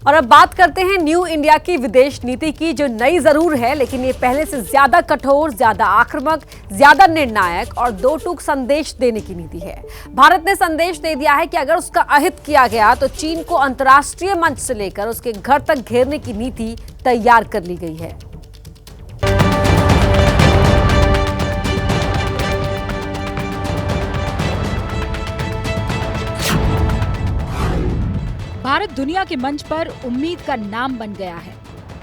और अब बात करते हैं न्यू इंडिया की विदेश नीति की, जो नई जरूर है लेकिन ये पहले से ज्यादा कठोर, ज्यादा आक्रामक, ज्यादा निर्णायक और दो टूक संदेश देने की नीति है। भारत ने संदेश दे दिया है कि अगर उसका अहित किया गया तो चीन को अंतर्राष्ट्रीय मंच से लेकर उसके घर तक घेरने की नीति तैयार कर ली गई है। भारत दुनिया के मंच पर उम्मीद का नाम बन गया है।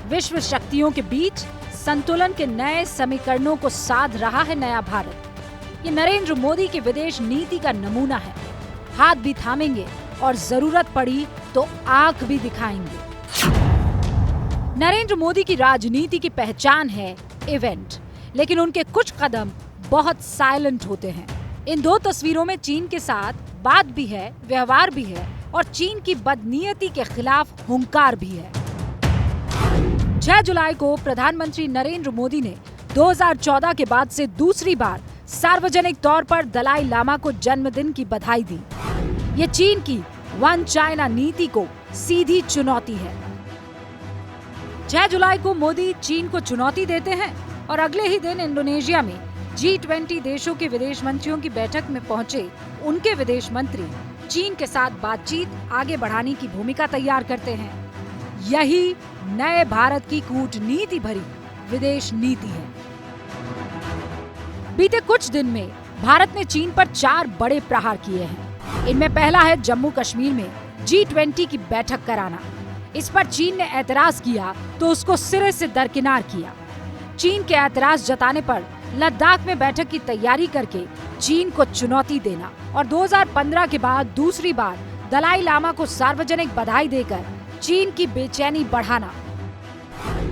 विश्व शक्तियों के बीच संतुलन के नए समीकरणों को साध रहा है नया भारत। ये नरेंद्र मोदी की विदेश नीति का नमूना है। हाथ भी थामेंगे और जरूरत पड़ी तो आंख भी दिखाएंगे। नरेंद्र मोदी की राजनीति की पहचान है इवेंट, लेकिन उनके कुछ कदम बहुत साइलेंट होते हैं। इन दो तस्वीरों में चीन के साथ बात भी है, व्यवहार भी है और चीन की बदनीयती के खिलाफ हुंकार भी है। 6 जुलाई को प्रधानमंत्री नरेंद्र मोदी ने 2014 के बाद से दूसरी बार सार्वजनिक तौर पर दलाई लामा को जन्मदिन की बधाई दी। ये चीन की वन चाइना नीति को सीधी चुनौती है। 6 जुलाई को मोदी चीन को चुनौती देते हैं और अगले ही दिन इंडोनेशिया में G20 देशों के विदेश मंत्रियों की बैठक में पहुंचे उनके विदेश मंत्री चीन के साथ बातचीत आगे बढ़ाने की भूमिका तैयार करते हैं। यही नए भारत की कूटनीति भरी विदेश नीति है। बीते कुछ दिन में भारत ने चीन पर 4 बड़े प्रहार किए हैं। इनमें पहला है जम्मू कश्मीर में G20 की बैठक कराना। इस पर चीन ने ऐतराज किया तो उसको सिरे से दरकिनार किया। चीन के ऐतराज जताने पर लद्दाख में बैठक की तैयारी करके चीन को चुनौती देना और 2015 के बाद दूसरी बार दलाई लामा को सार्वजनिक बधाई देकर चीन की बेचैनी बढ़ाना।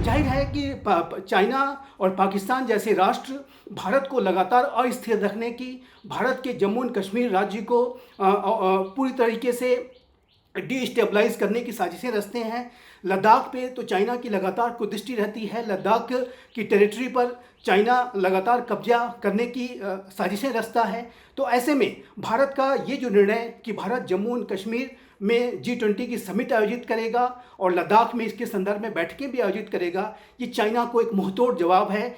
जाहिर है कि चाइना और पाकिस्तान जैसे राष्ट्र भारत को लगातार अस्थिर रखने की, भारत के जम्मू एंड कश्मीर राज्य को पूरी तरीके से डिस्टेबलाइज करने की साजिशें रचते हैं। लद्दाख पे तो चाइना की लगातार कुदृष्टि रहती है। लद्दाख की टेरिटरी पर चाइना लगातार कब्जा करने की साजिशें रचता है। तो ऐसे में भारत का ये जो निर्णय कि भारत जम्मू एंड कश्मीर में G20 की समिट आयोजित करेगा और लद्दाख में इसके संदर्भ में बैठकें भी आयोजित करेगा, ये चाइना को एक मुंहतोड़ जवाब है।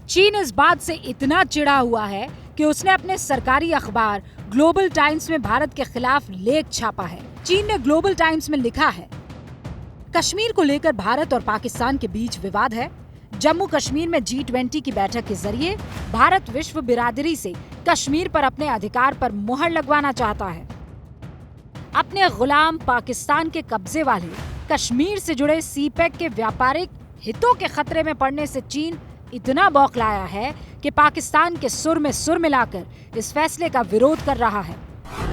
चीन इस बात से इतना चिढ़ा हुआ है कि उसने अपने सरकारी अखबार ग्लोबल टाइम्स में भारत के खिलाफ लेख छापा है। चीन ने ग्लोबल टाइम्स में लिखा है, कश्मीर को लेकर भारत और पाकिस्तान के बीच विवाद है। जम्मू कश्मीर में G20 की बैठक के जरिए भारत विश्व बिरादरी से कश्मीर पर अपने अधिकार पर मुहर लगवाना चाहता है। अपने गुलाम पाकिस्तान के कब्जे वाले कश्मीर से जुड़े सीपेक के व्यापारिक हितों के खतरे में पड़ने से चीन इतना बौखलाया है कि पाकिस्तान के सुर में सुर मिलाकर इस फैसले का विरोध कर रहा है।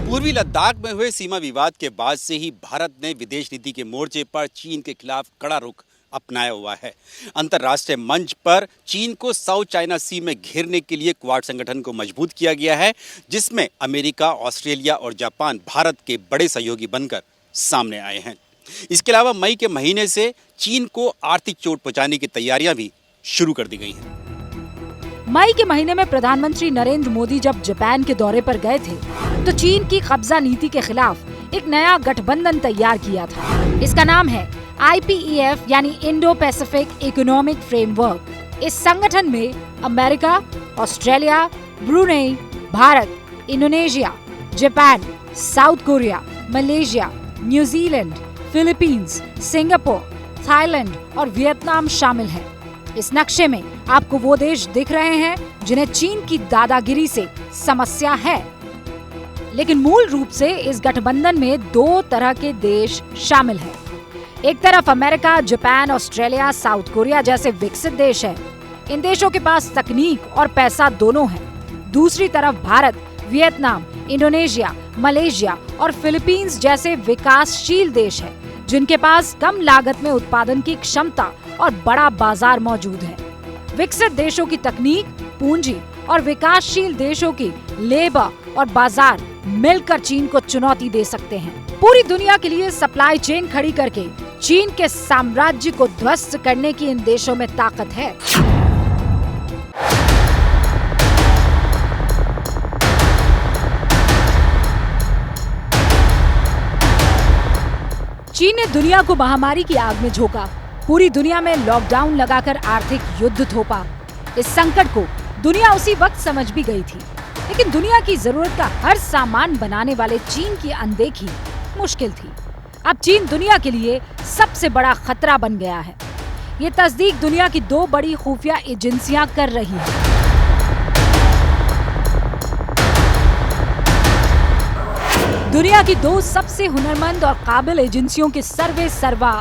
पूर्वी लद्दाख में हुए सीमा विवाद के बाद से ही भारत ने विदेश नीति के मोर्चे पर चीन के खिलाफ कड़ा रुख अपनाया हुआ है। अंतर्राष्ट्रीय मंच पर चीन को साउथ चाइना सी में घेरने के लिए क्वाड संगठन को मजबूत किया गया है, जिसमें अमेरिका, ऑस्ट्रेलिया और जापान भारत के बड़े सहयोगी बनकर सामने आए हैं। इसके अलावा मई के महीने से चीन को आर्थिक चोट पहुंचाने की तैयारियां भी शुरू कर दी गई हैं। मई के महीने में प्रधानमंत्री नरेंद्र मोदी जब जापान के दौरे पर गए थे तो चीन की कब्जा नीति के खिलाफ एक नया गठबंधन तैयार किया था। इसका नाम है IPEF यानी इंडो पैसिफिक इकोनॉमिक फ्रेमवर्क। इस संगठन में America, Australia, Brunei, Bharat, Indonesia, Japan, south Korea, Malaysia, New Zealand, Philippines, Singapore, Thailand और वियतनाम शामिल हैं। इस नक्शे में आपको वो देश दिख रहे हैं जिन्हें चीन की दादागिरी से समस्या है। लेकिन मूल रूप से इस गठबंधन में 2 तरह के देश शामिल हैं। एक तरफ America, Japan, Australia, south Korea जैसे विकसित देश हैं। इन देशों के पास तकनीक और पैसा दोनों है। दूसरी तरफ भारत, वियतनाम, इंडोनेशिया, मलेशिया और फिलीपींस जैसे विकासशील देश हैं, जिनके पास कम लागत में उत्पादन की क्षमता और बड़ा बाजार मौजूद है। विकसित देशों की तकनीक, पूंजी और विकासशील देशों की लेबर और बाजार मिलकर चीन को चुनौती दे सकते हैं। पूरी दुनिया के लिए सप्लाई चेन खड़ी करके चीन के साम्राज्य को ध्वस्त करने की इन देशों में ताकत है। चीन ने दुनिया को महामारी की आग में झोंका, पूरी दुनिया में लॉकडाउन लगाकर आर्थिक युद्ध थोपा। इस संकट को दुनिया उसी वक्त समझ भी गई थी, लेकिन दुनिया की जरूरत का हर सामान बनाने वाले चीन की अनदेखी मुश्किल थी। अब चीन दुनिया के लिए सबसे बड़ा खतरा बन गया है। ये तस्दीक दुनिया की 2 बड़ी खुफिया एजेंसियां कर रही हैं। दुनिया की 2 सबसे हुनरमंद और काबिल एजेंसियों के सर्वे सर्वा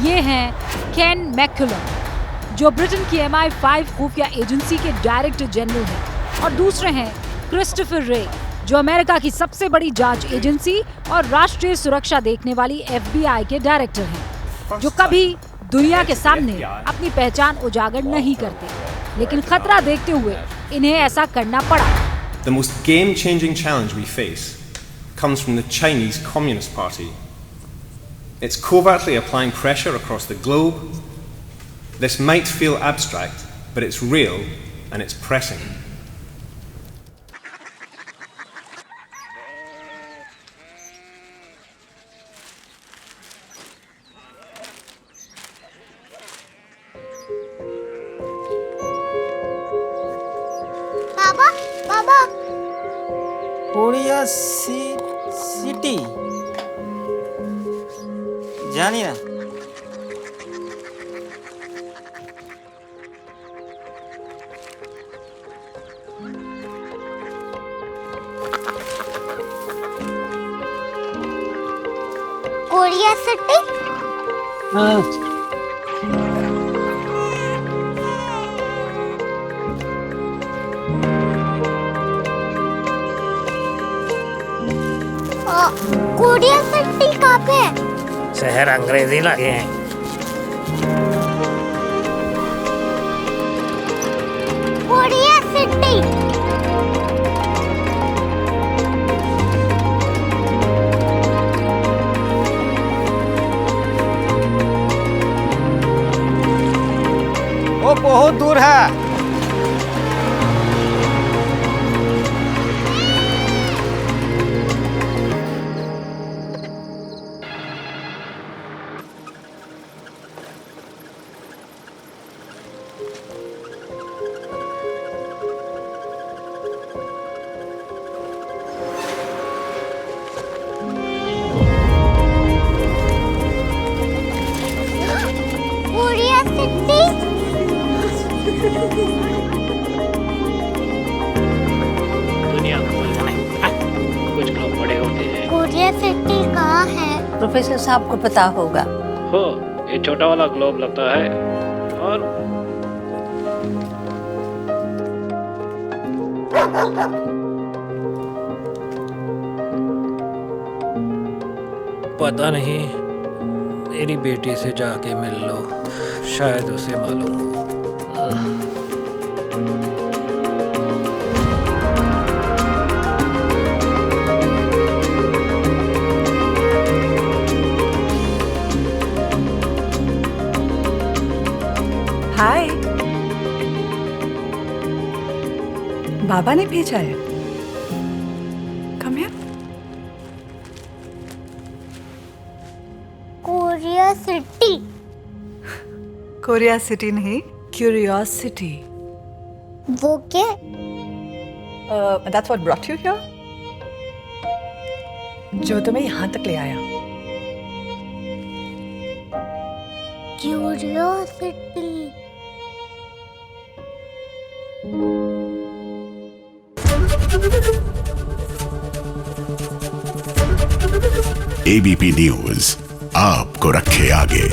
ये हैं केन मैककुलम, जो ब्रिटेन की MI5 खुफिया एजेंसी के डायरेक्टर जनरल हैं, और दूसरे हैं क्रिस्टोफर रे, जो अमेरिका की सबसे बड़ी जांच एजेंसी और राष्ट्रीय सुरक्षा देखने वाली FBI के डायरेक्टर हैं, जो कभी दुनिया के सामने अपनी पहचान उजागर नहीं करते, लेकिन खतरा देखते हुए इन्हें ऐसा करना पड़ा। The most game-changing challenge we face comes from the Chinese Communist Party. It's covertly applying pressure across the globe. This might feel abstract, but it's real and it's pressing. Baba Korea city जानी ना। Korea city? हाँ। Korea city कहाँ पे है? शहर अंग्रेजी लगे हैं। Korea city. वो बहुत दूर है। दुनिया को नहीं, कुछ लोग बड़े होते हैं। कोरिया सिटी कहाँ है? प्रोफेसर साहब को पता होगा। हो, ये छोटा वाला ग्लोब लगता है और पता नहीं, मेरी बेटी से जाके मिल लो, शायद उसे मालूम हो। हाय, बाबा ने भेजा है। Come here. Korea city. Korea city नहीं, क्यूरियोसिटी। वो क्या? That's what brought you here? जो तुम्हें यहाँ तक ले आया। क्यूरियोसिटी। ABP न्यूज आपको रखे आगे।